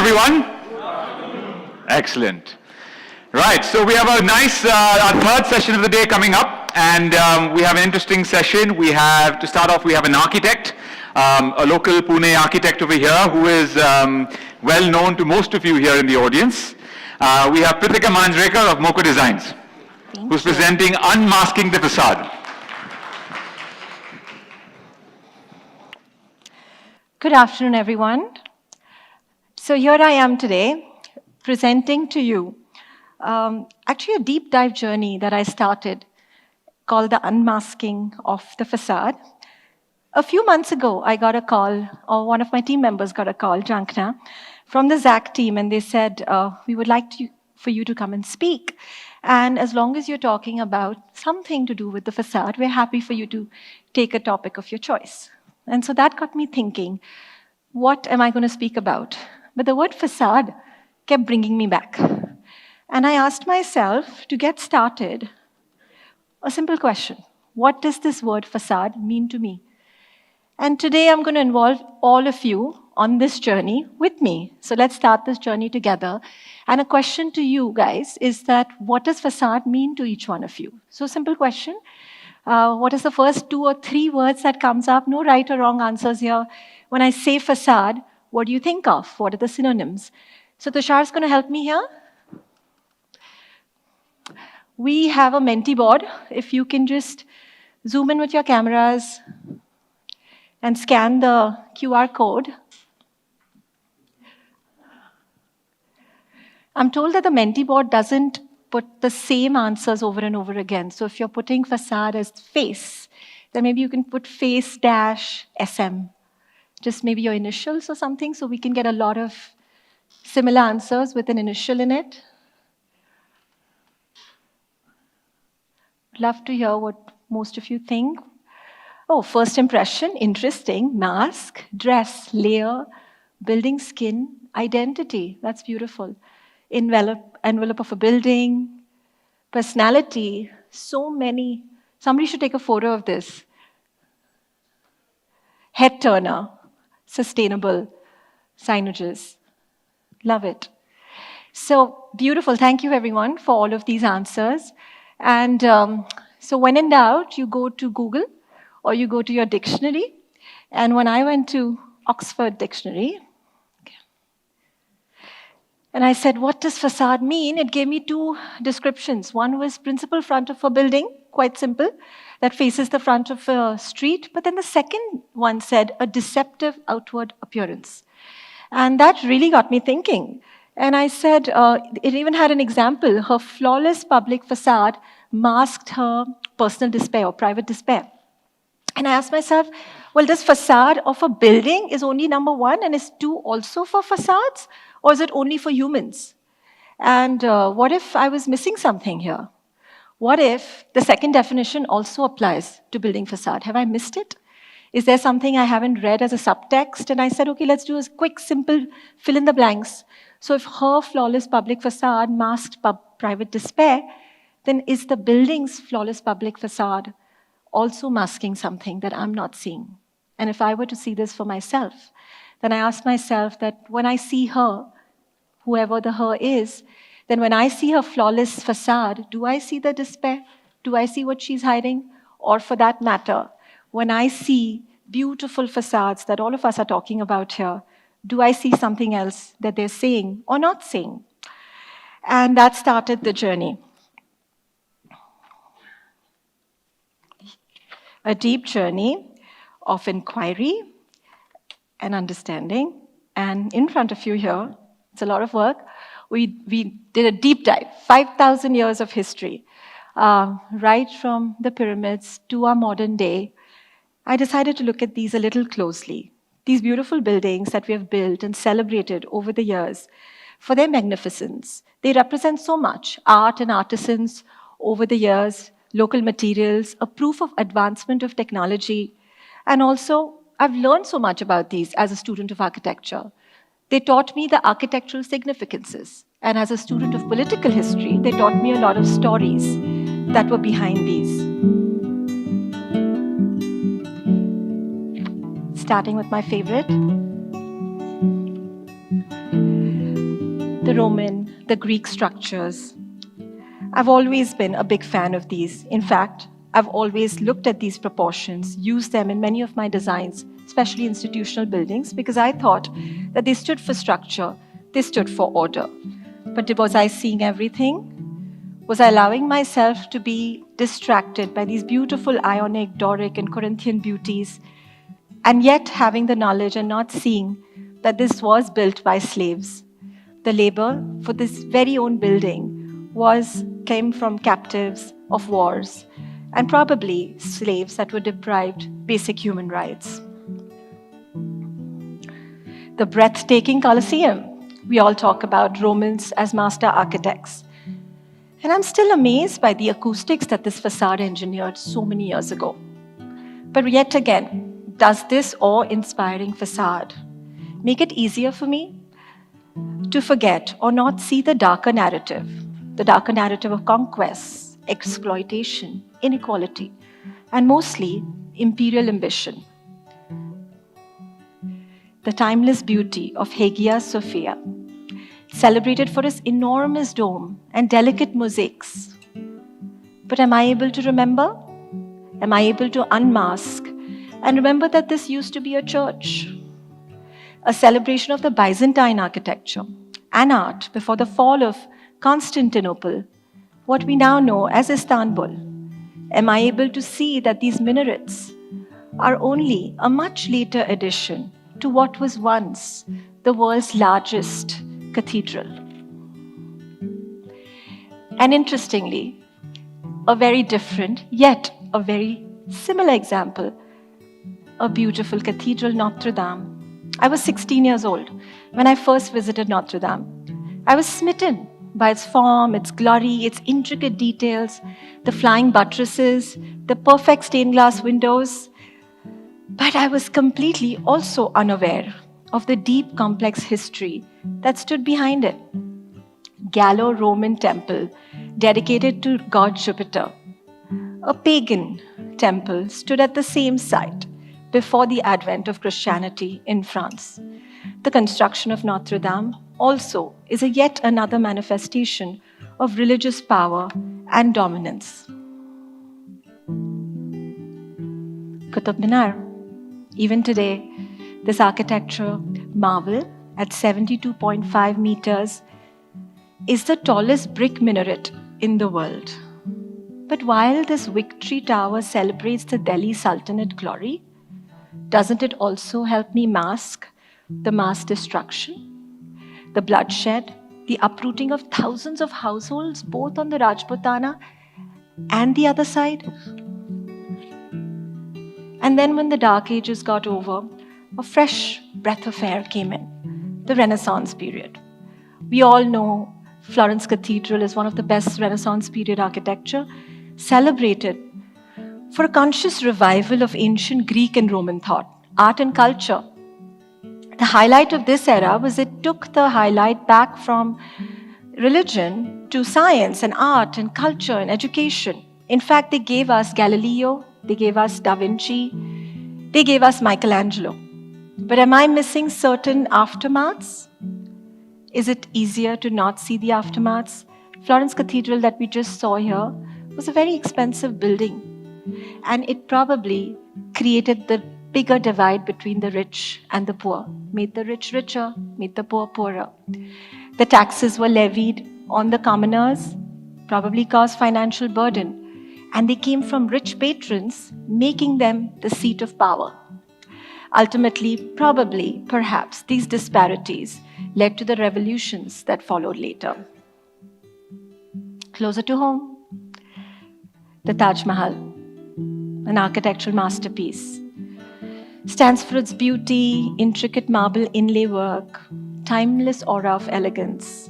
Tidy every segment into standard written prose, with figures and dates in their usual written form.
everyone. Excellent. Right, so we have a nice, our third session of the day coming up, and we have an interesting session. We have, to start off, we have an architect, a local Pune architect over here who is well known to most of you here in the audience. We have Pritika Manjrekar of Moko Designs, who's presenting Unmasking the Facade. Good afternoon, everyone. So here I am today, presenting to you actually a deep dive journey that I started called the Unmasking of the Facade. A few months ago, I got a call, or one of my team members got a call, Jankna, from the ZAC team, and they said, we would like for you to come and speak. And as long as you're talking about something to do with the facade, we're happy for you to take a topic of your choice. And so that got me thinking, what am I going to speak about? But the word facade kept bringing me back. And I asked myself, to get started, a simple question. What does this word facade mean to me? And today I'm going to involve all of you on this journey with me. So let's start this journey together. And a question to you guys is that, what does facade mean to each one of you? So simple question. What is the first 2 or 3 words that comes up? No right or wrong answers here. When I say facade, what do you think of? What are the synonyms? So Tushar's going to help me here. We have a Menti board. If you can just zoom in with your cameras and scan the QR code. I'm told that the Menti board doesn't put the same answers over and over again. So if you're putting facade as face, then maybe you can put face-SM. Just maybe your initials or something, so we can get a lot of similar answers with an initial in it. Love to hear what most of you think. Oh, first impression, interesting. Mask, dress, layer, building skin, identity. That's beautiful. Envelope of a building, personality, so many. Somebody should take a photo of this. Head turner, sustainable signages. Love it. So beautiful. Thank you, everyone, for all of these answers. And so when in doubt, you go to Google or you go to your dictionary. And when I went to Oxford Dictionary, and I said, what does facade mean? It gave me 2 descriptions. One was principal front of a building, quite simple, that faces the front of a street. But then the second one said, a deceptive outward appearance. And that really got me thinking. And I said, it even had an example. Her flawless public facade masked her personal despair or private despair. And I asked myself, well, does facade of a building is only number 1 and is 2 also for facades? Or is it only for humans? And what if I was missing something here? What if the second definition also applies to building facade? Have I missed it? Is there something I haven't read as a subtext? And I said, okay, let's do a quick, simple fill in the blanks. So if her flawless public facade masked private despair, then is the building's flawless public facade also masking something that I'm not seeing? And if I were to see this for myself, then I ask myself that when I see her, whoever the her is, then when I see her flawless facade, do I see the despair? Do I see what she's hiding? Or for that matter, when I see beautiful facades that all of us are talking about here, do I see something else that they're saying or not saying? And that started the journey. A deep journey of inquiry and understanding. And in front of you here, it's a lot of work. We did a deep dive, 5,000 years of history, right from the pyramids to our modern day. I decided to look at these a little closely. These beautiful buildings that we have built and celebrated over the years for their magnificence. They represent so much, art and artisans over the years, local materials, a proof of advancement of technology. And also, I've learned so much about these as a student of architecture. They taught me the architectural significances. And as a student of political history, they taught me a lot of stories that were behind these. Starting with my favorite. the Roman, the Greek structures. I've always been a big fan of these. In fact, I've always looked at these proportions, used them in many of my designs, especially institutional buildings, because I thought that they stood for structure, they stood for order. But was I seeing everything? Was I allowing myself to be distracted by these beautiful Ionic, Doric, and Corinthian beauties, and yet having the knowledge and not seeing that this was built by slaves? The labor for this very own building came from captives of wars and probably slaves that were deprived basic human rights. The breathtaking Colosseum. We all talk about Romans as master architects. And I'm still amazed by the acoustics that this facade engineered so many years ago. But yet again, does this awe-inspiring facade make it easier for me to forget or not see the darker narrative of conquest, exploitation, inequality, and mostly imperial ambition? The timeless beauty of Hagia Sophia, celebrated for its enormous dome and delicate mosaics. But am I able to remember? Am I able to unmask and remember that this used to be a church? A celebration of the Byzantine architecture and art before the fall of Constantinople, what we now know as Istanbul. Am I able to see that these minarets are only a much later addition to what was once the world's largest cathedral? And interestingly, a very different, yet a very similar example, a beautiful cathedral, Notre Dame. I was 16 years old when I first visited Notre Dame. I was smitten by its form, its glory, its intricate details, the flying buttresses, the perfect stained glass windows. But I was completely also unaware of the deep, complex history that stood behind it. Gallo-Roman temple dedicated to god Jupiter. A pagan temple stood at the same site before the advent of Christianity in France. The construction of Notre Dame also is yet another manifestation of religious power and dominance. Qutb Minar. Even today, this architecture marvel at 72.5 meters is the tallest brick minaret in the world. But while this Victory Tower celebrates the Delhi Sultanate glory, doesn't it also help me mask the mass destruction, the bloodshed, the uprooting of thousands of households, both on the Rajputana and the other side? And then when the Dark Ages got over, a fresh breath of air came in, the Renaissance period. We all know Florence Cathedral is one of the best Renaissance period architecture, celebrated for a conscious revival of ancient Greek and Roman thought, art and culture. The highlight of this era was it took the highlight back from religion to science and art and culture and education. In fact, they gave us Galileo, they gave us Da Vinci, they gave us Michelangelo. But am I missing certain aftermaths? Is it easier to not see the aftermaths? Florence Cathedral that we just saw here was a very expensive building, and it probably created the bigger divide between the rich and the poor, made the rich richer, made the poor poorer. The taxes were levied on the commoners, probably caused financial burden, and they came from rich patrons, making them the seat of power. Ultimately, probably, perhaps, these disparities led to the revolutions that followed later. Closer to home, the Taj Mahal, an architectural masterpiece, stands for its beauty, intricate marble inlay work, timeless aura of elegance,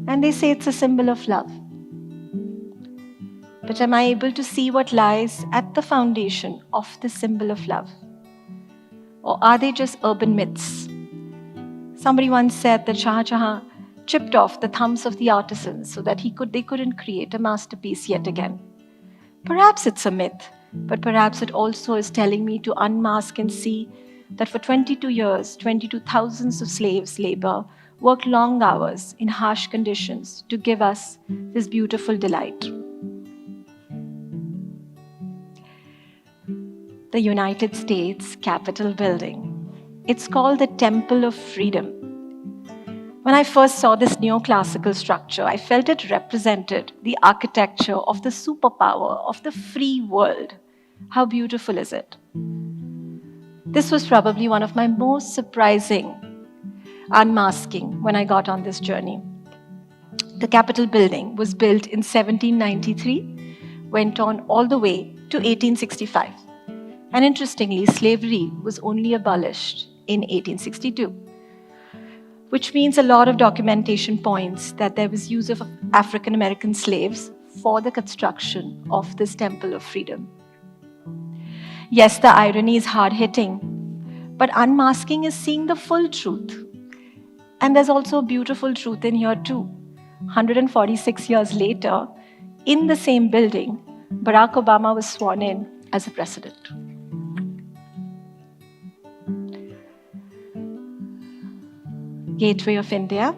and they say it's a symbol of love. But am I able to see what lies at the foundation of this symbol of love? Or are they just urban myths? Somebody once said that Shah Jahan chipped off the thumbs of the artisans so that they couldn't create a masterpiece yet again. Perhaps it's a myth, but perhaps it also is telling me to unmask and see that for 22 years, 22 thousands of slaves' labor worked long hours in harsh conditions to give us this beautiful delight. The United States Capitol building. It's called the Temple of Freedom. When I first saw this neoclassical structure, I felt it represented the architecture of the superpower of the free world. How beautiful is it? This was probably one of my most surprising unmasking when I got on this journey. The Capitol building was built in 1793, went on all the way to 1865. And interestingly, slavery was only abolished in 1862. Which means a lot of documentation points that there was use of African American slaves for the construction of this Temple of Freedom. Yes, the irony is hard-hitting, but unmasking is seeing the full truth. And there's also a beautiful truth in here too. 146 years later, in the same building, Barack Obama was sworn in as a president. Gateway of India.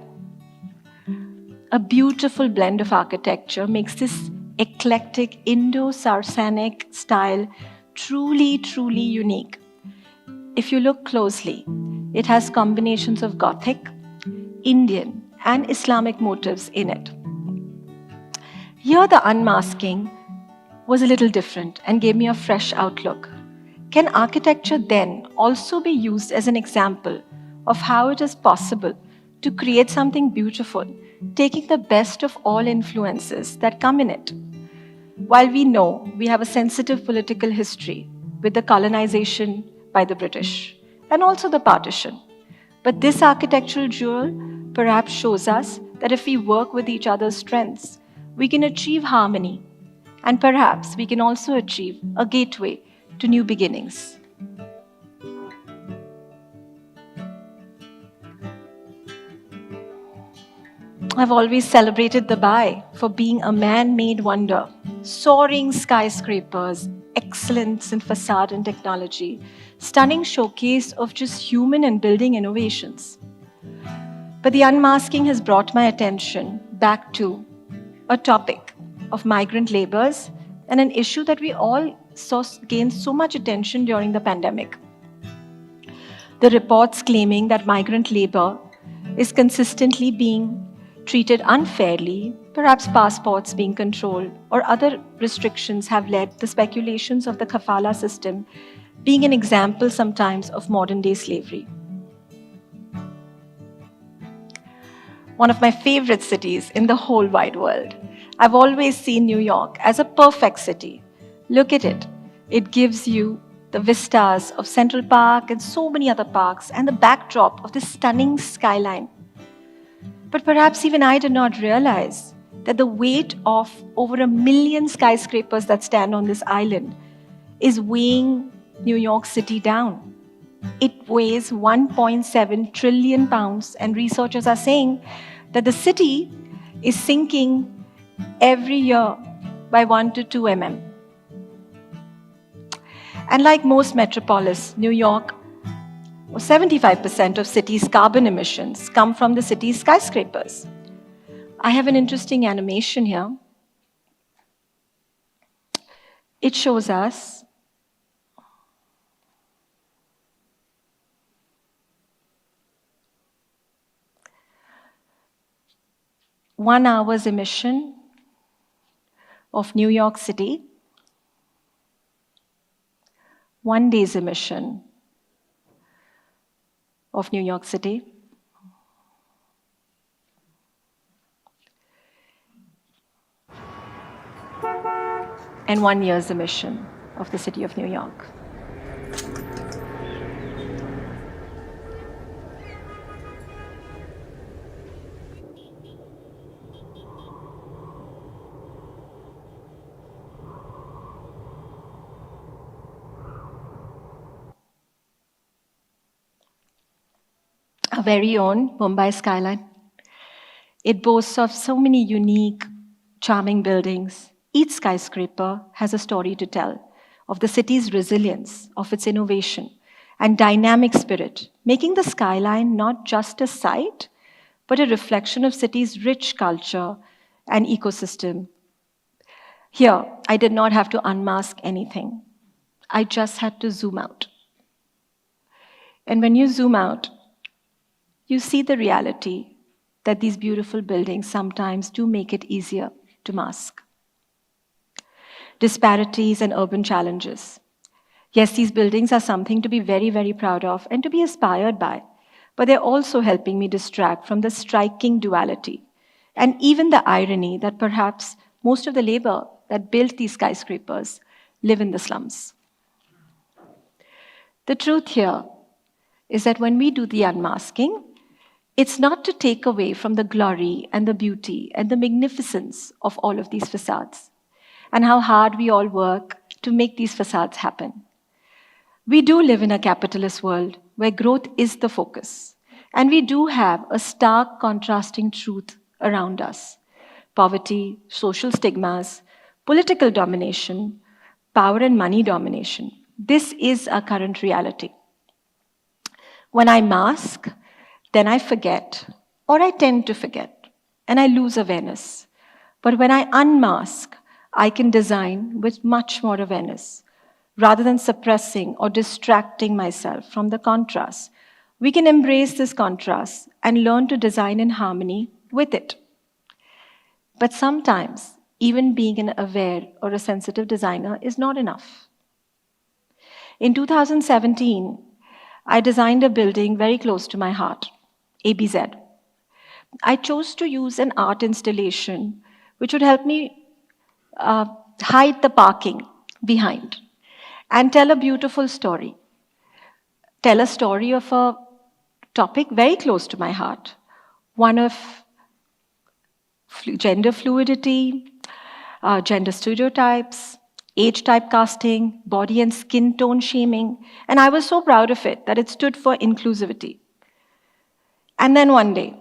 A beautiful blend of architecture makes this eclectic Indo-Saracenic style truly, truly unique. If you look closely, it has combinations of Gothic, Indian, and Islamic motifs in it. Here, the unmasking was a little different and gave me a fresh outlook. Can architecture then also be used as an example of how it is possible to create something beautiful, taking the best of all influences that come in it? While we know we have a sensitive political history with the colonization by the British and also the partition, but this architectural jewel perhaps shows us that if we work with each other's strengths, we can achieve harmony, and perhaps we can also achieve a gateway to new beginnings. I've always celebrated Dubai for being a man-made wonder. Soaring skyscrapers, excellence in facade and technology, stunning showcase of just human and building innovations. But the unmasking has brought my attention back to a topic of migrant laborers and an issue that we all saw gain so much attention during the pandemic. The reports claiming that migrant labor is consistently being treated unfairly, perhaps passports being controlled, or other restrictions have led the speculations of the kafala system being an example sometimes of modern-day slavery. One of my favorite cities in the whole wide world. I've always seen New York as a perfect city. Look at it. It gives you the vistas of Central Park and so many other parks and the backdrop of this stunning skyline. But perhaps even I did not realize that the weight of over 1 million skyscrapers that stand on this island is weighing New York City down. It weighs 1.7 trillion pounds, and researchers are saying that the city is sinking every year by 1 to 2 mm. And like most metropolis, New York, 75% of city's carbon emissions come from the city's skyscrapers. I have an interesting animation here. It shows us one hour's emission of New York City, 1 day's emission of New York City, and 1 year's emission of the city of New York. Our very own Mumbai skyline. It boasts of so many unique, charming buildings. Each skyscraper has a story to tell of the city's resilience, of its innovation, and dynamic spirit, making the skyline not just a sight, but a reflection of city's rich culture and ecosystem. Here, I did not have to unmask anything. I just had to zoom out. And when you zoom out, you see the reality that these beautiful buildings sometimes do make it easier to mask. Disparities and urban challenges. Yes, these buildings are something to be very, very proud of and to be aspired by, but they're also helping me distract from the striking duality and even the irony that perhaps most of the labor that built these skyscrapers live in the slums. The truth here is that when we do the unmasking, it's not to take away from the glory and the beauty and the magnificence of all of these facades and how hard we all work to make these facades happen. We do live in a capitalist world where growth is the focus, and we do have a stark contrasting truth around us: poverty, social stigmas, political domination, power and money domination. This is our current reality. When I mask, then I forget, or I tend to forget, and I lose awareness. But when I unmask, I can design with much more awareness. Rather than suppressing or distracting myself from the contrast, we can embrace this contrast and learn to design in harmony with it. But sometimes, even being an aware or a sensitive designer is not enough. In 2017, I designed a building very close to my heart, ABZ. I chose to use an art installation which would help me hide the parking behind and tell a beautiful story. Tell a story of a topic very close to my heart, one of gender fluidity, gender stereotypes, age typecasting, body and skin tone shaming, and I was so proud of it that it stood for inclusivity. And then one day,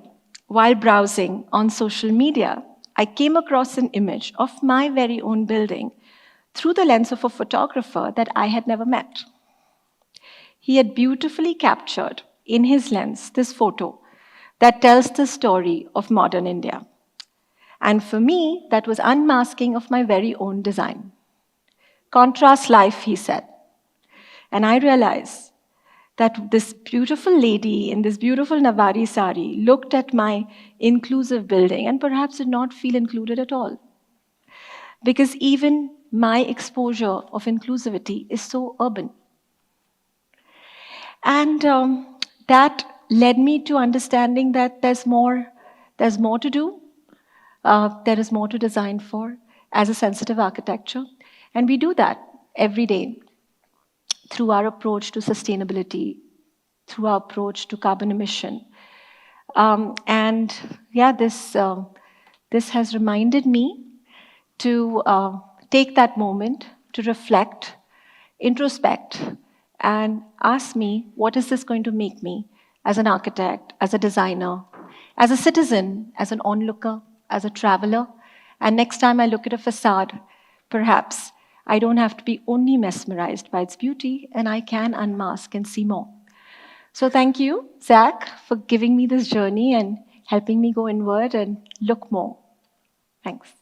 while browsing on social media, I came across an image of my very own building through the lens of a photographer that I had never met. He had beautifully captured in his lens this photo that tells the story of modern India. And for me, that was unmasking of my very own design. Contrast life, he said. And I realized that this beautiful lady in this beautiful Nawari sari looked at my inclusive building and perhaps did not feel included at all. Because even my exposure of inclusivity is so urban. And that led me to understanding that there's more to do. There is more to design for as a sensitive architecture. And we do that every day through our approach to sustainability, through our approach to carbon emission. This has reminded me to take that moment to reflect, introspect, and ask me, what is this going to make me as an architect, as a designer, as a citizen, as an onlooker, as a traveler? And next time I look at a facade, perhaps I don't have to be only mesmerized by its beauty, and I can unmask and see more. So thank you, Zach, for giving me this journey and helping me go inward and look more. Thanks.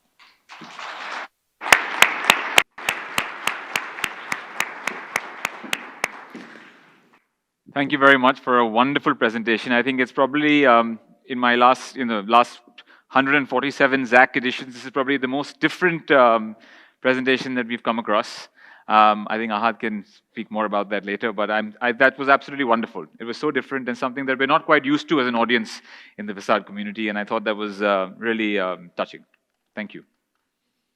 Thank you very much for a wonderful presentation. I think it's probably in the last 147 ZAC editions, this is probably the most different presentation that we've come across. I think Ahad can speak more about that later, but that was absolutely wonderful. It was so different and something that we're not quite used to as an audience in the Facade community, and I thought that was really touching. Thank you.